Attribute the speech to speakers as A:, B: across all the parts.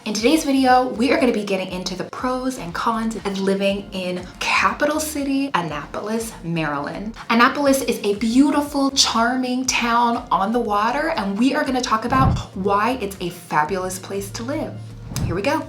A: In today's video, we are going to be getting into the pros and cons of living in capital city, Annapolis, Maryland. Annapolis is a beautiful, charming town on the water, and we are going to talk about why it's a fabulous place to live. Here we go.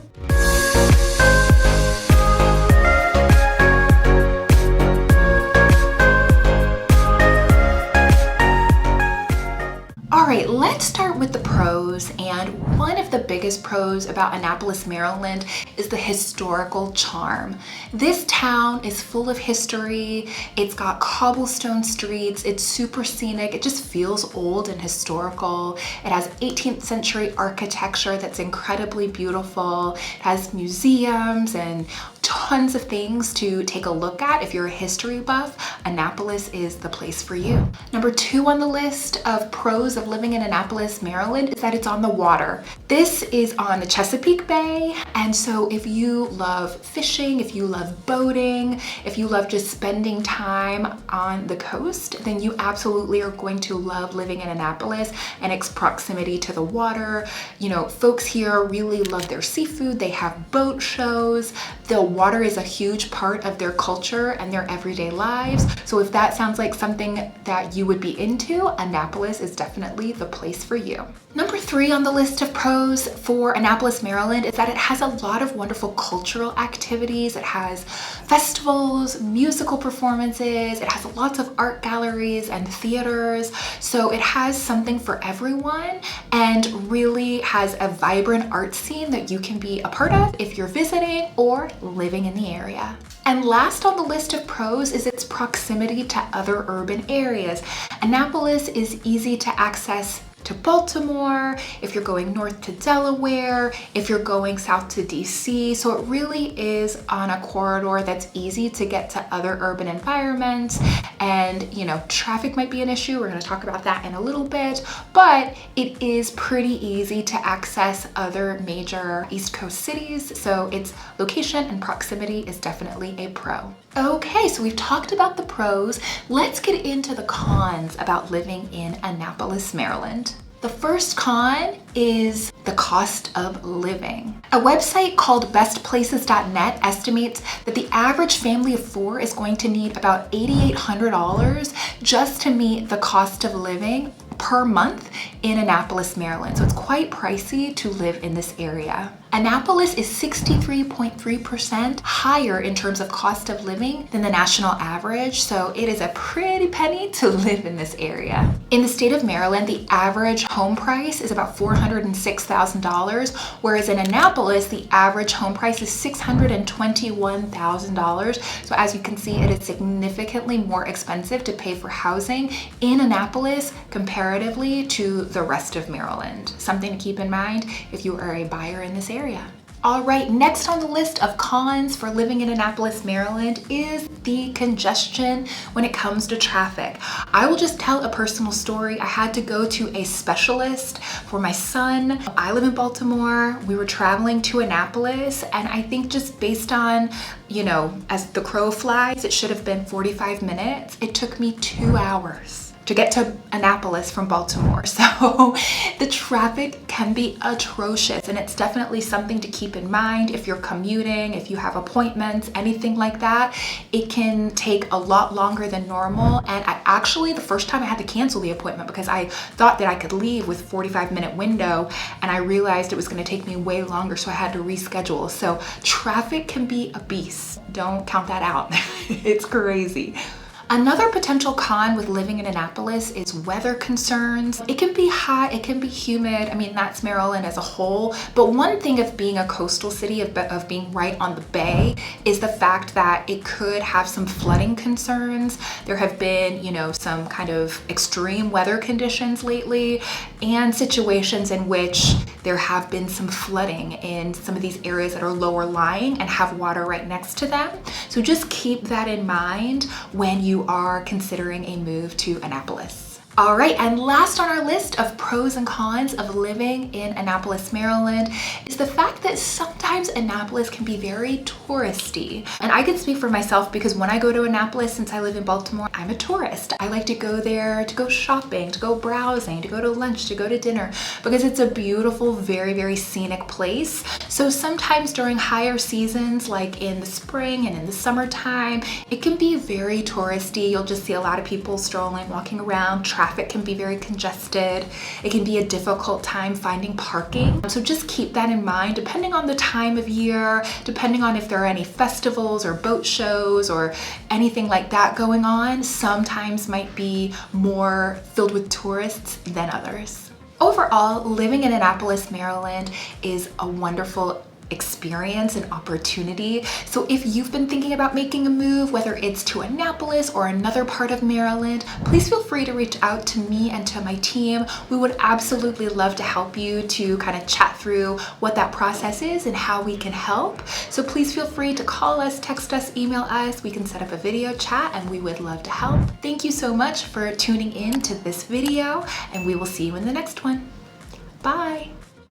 A: All right, let's start with the pros, and one of the biggest pros about Annapolis, Maryland is the historical charm. This town is full of history. It's got cobblestone streets. It's super scenic. It just feels old and historical. It has 18th century architecture that's incredibly beautiful. It has museums and tons of things to take a look at. If you're a history buff, Annapolis is the place for you. Number 2 on the list of pros of living in Annapolis, Maryland is that it's on the water. This is on the Chesapeake Bay, and so if you love fishing, if you love boating, if you love just spending time on the coast, then you absolutely are going to love living in Annapolis and its proximity to the water. You know, folks here really love their seafood. They have boat shows. The water is a huge part of their culture and their everyday lives. So if that sounds like something that you would be into, Annapolis is definitely the place for you. Number 3 on the list of pros for Annapolis, Maryland is that it has a lot of wonderful cultural activities. It has festivals, musical performances, it has lots of art galleries and theaters. So it has something for everyone and really has a vibrant art scene that you can be a part of if you're visiting or living in the area. And last on the list of pros is its proximity to other urban areas. Annapolis is easy to access to Baltimore, if you're going north to Delaware, if you're going south to DC. So it really is on a corridor that's easy to get to other urban environments. And you know, traffic might be an issue. We're going to talk about that in a little bit, but it is pretty easy to access other major East Coast cities. So its location and proximity is definitely a pro. Okay, so we've talked about the pros. Let's get into the cons about living in Annapolis, Maryland. The first con is the cost of living. A website called bestplaces.net estimates that the average family of 4 is going to need about $8,800 just to meet the cost of living per month in Annapolis, Maryland. So it's quite pricey to live in this area. Annapolis is 63.3% higher in terms of cost of living than the national average, so it is a pretty penny to live in this area. In the state of Maryland, the average home price is about $406,000, whereas in Annapolis, the average home price is $621,000. So as you can see, it is significantly more expensive to pay for housing in Annapolis comparatively to the rest of Maryland. Something to keep in mind if you are a buyer in this area. All right, next on the list of cons for living in Annapolis, Maryland is the congestion when it comes to traffic. I will just tell a personal story. I had to go to a specialist for my son. I live in Baltimore. We were traveling to Annapolis, and I think just based on, you know, as the crow flies, it should have been 45 minutes. It took me 2 hours to get to Annapolis from Baltimore. So the traffic can be atrocious, and it's definitely something to keep in mind if you're commuting, if you have appointments, anything like that. It can take a lot longer than normal. And the first time I had to cancel the appointment because I thought that I could leave with a 45-minute window, and I realized it was gonna take me way longer, so I had to reschedule. So traffic can be a beast. Don't count that out. It's crazy. Another potential con with living in Annapolis is weather concerns. It can be hot, it can be humid. I mean, that's Maryland as a whole. But one thing of being a coastal city, of being right on the bay, is the fact that it could have some flooding concerns. There have been, you know, some kind of extreme weather conditions lately, and situations in which there have been some flooding in some of these areas that are lower lying and have water right next to them. So just keep that in mind when you are considering a move to Annapolis. All right, and last on our list of pros and cons of living in Annapolis, Maryland is the fact that sometimes Annapolis can be very touristy. And I can speak for myself because when I go to Annapolis, since I live in Baltimore, I'm a tourist. I like to go there to go shopping, to go browsing, to go to lunch, to go to dinner, because it's a beautiful, very, very scenic place. So sometimes during higher seasons, like in the spring and in the summertime, it can be very touristy. You'll just see a lot of people strolling, walking around. Traffic can be very congested. It can be a difficult time finding parking. So just keep that in mind, depending on the time of year, depending on if there are any festivals or boat shows or anything like that going on. Sometimes might be more filled with tourists than others. Overall, living in Annapolis, Maryland is a wonderful experience and opportunity. So if you've been thinking about making a move, whether it's to Annapolis or another part of Maryland, please feel free to reach out to me and to my team. We would absolutely love to help you to kind of chat through what that process is and how we can help. So please feel free to call us, text us, email us. We can set up a video chat and we would love to help. Thank you so much for tuning in to this video, and we will see you in the next one. Bye.